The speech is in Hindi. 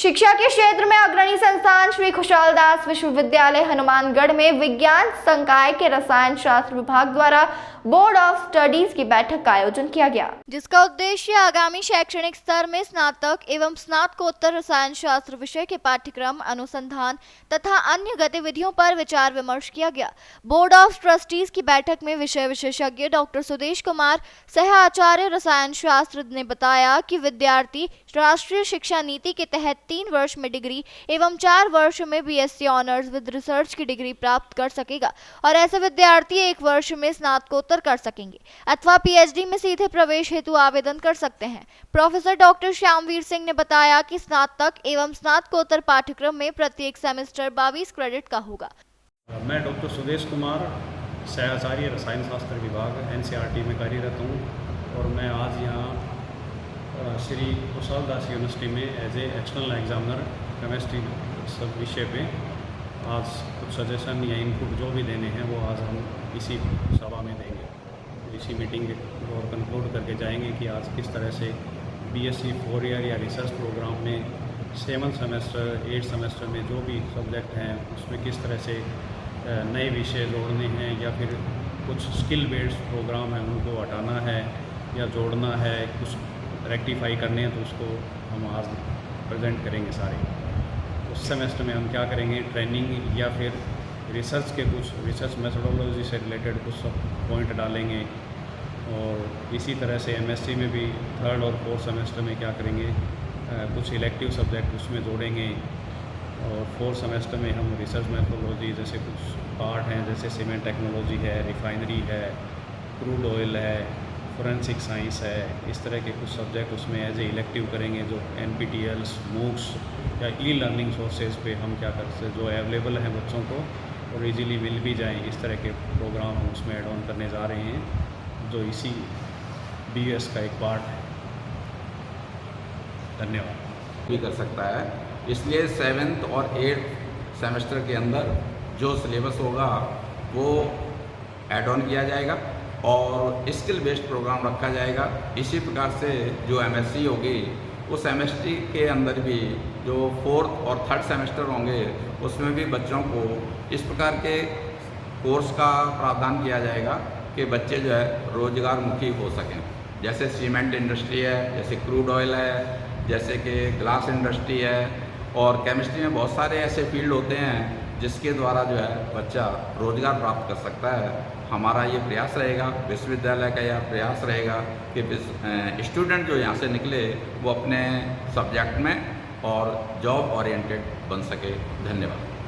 शिक्षा के क्षेत्र में अग्रणी संस्थान श्री खुशहाल दास विश्वविद्यालय हनुमानगढ़ में विज्ञान संकाय के रसायन शास्त्र विभाग द्वारा बोर्ड ऑफ स्टडीज की बैठक का आयोजन किया गया, जिसका उद्देश्य आगामी शैक्षणिक स्तर में स्नातक एवं स्नातकोत्तर रसायन शास्त्र विषय के पाठ्यक्रम, अनुसंधान तथा अन्य गतिविधियों पर विचार विमर्श किया गया। बोर्ड ऑफ ट्रस्टीज की बैठक में विषय विशेषज्ञ डॉक्टर सुदेश कुमार, सह आचार्य रसायन शास्त्र ने बताया कि विद्यार्थी राष्ट्रीय शिक्षा नीति के तहत 3 वर्ष में डिग्री एवं 4 वर्ष में बीएससी ऑनर्स विद रिसर्च की डिग्री प्राप्त कर सकेगा और ऐसे विद्यार्थी 1 वर्ष में स्नातकोत्तर कर सकेंगे अथवा पीएचडी में सीधे प्रवेश हेतु आवेदन कर सकते हैं। प्रोफेसर डॉक्टर श्यामवीर सिंह ने बताया कि स्नातक एवं स्नातकोत्तर पाठ्यक्रम में प्रत्येक सेमेस्टर 22 क्रेडिट का होगा। मैं डॉक्टर सुदेश कुमार, सह आचार्य रसायन शास्त्र विभाग एनसीईआरटी में कार्यरत हूँ और मैं आज यहाँ श्री खुशहाल दास यूनिवर्सिटी में as a external examiner chemistry सब विषय पे आज कुछ सजेशन या इनपुट जो भी देने हैं वो आज हम इसी सभा में देंगे। इसी मीटिंग और कंक्लूड करके जाएंगे कि आज किस तरह से बीएससी 4 ईयर या रिसर्च प्रोग्राम में 7 सेमेस्टर 8 सेमेस्टर में जो भी सब्जेक्ट हैं उसमें किस तरह से नए विषय जोड़ने हैं या फिर कुछ स्किल बेस्ड प्रोग्राम है उनको हटाना है या जोड़ना है, कुछ रेक्टिफाई करने हैं तो उसको हम आज प्रेजेंट करेंगे सारे। उस सेमेस्टर में हम क्या करेंगे, ट्रेनिंग या फिर रिसर्च के कुछ रिसर्च मेथोडोलॉजी से रिलेटेड कुछ सब पॉइंट डालेंगे और इसी तरह से एमएससी में भी 3rd और 4th सेमेस्टर में क्या करेंगे, कुछ इलेक्टिव सब्जेक्ट उसमें जोड़ेंगे और 4th सेमेस्टर में हम रिसर्च मेथोडोलॉजी जैसे कुछ पार्ट हैं जैसे सीमेंट टेक्नोलॉजी है, रिफाइनरी है, क्रूड ऑयल है, फोरेंसिक साइंस है, इस तरह के कुछ सब्जेक्ट उसमें एज ए इलेक्टिव करेंगे जो NPTELs, MOOCs या ई लर्निंग सोर्सेज पे हम क्या करते हैं जो अवेलेबल हैं बच्चों को और इजीली मिल भी जाएँ, इस तरह के प्रोग्राम हम उसमें ऐड ऑन करने जा रहे हैं जो इसी BS का एक पार्ट है। धन्यवाद। भी कर सकता है, इसलिए 7th और 8th सेमेस्टर के अंदर जो सिलेबस होगा वो ऐड ऑन किया जाएगा और स्किल बेस्ड प्रोग्राम रखा जाएगा। इसी प्रकार से जो MSc होगी उस MSc के अंदर भी जो 4th और 3rd सेमेस्टर होंगे उसमें भी बच्चों को इस प्रकार के कोर्स का प्रावधान किया जाएगा कि बच्चे जो है रोजगार मुखी हो सकें। जैसे सीमेंट इंडस्ट्री है, जैसे क्रूड ऑयल है, जैसे कि ग्लास इंडस्ट्री है और केमिस्ट्री में बहुत सारे ऐसे फील्ड होते हैं जिसके द्वारा जो है बच्चा रोजगार प्राप्त कर सकता है। हमारा ये प्रयास रहेगा, विश्वविद्यालय का यह प्रयास रहेगा कि स्टूडेंट जो यहाँ से निकले वो अपने सब्जेक्ट में और जॉब ओरिएंटेड बन सके। धन्यवाद।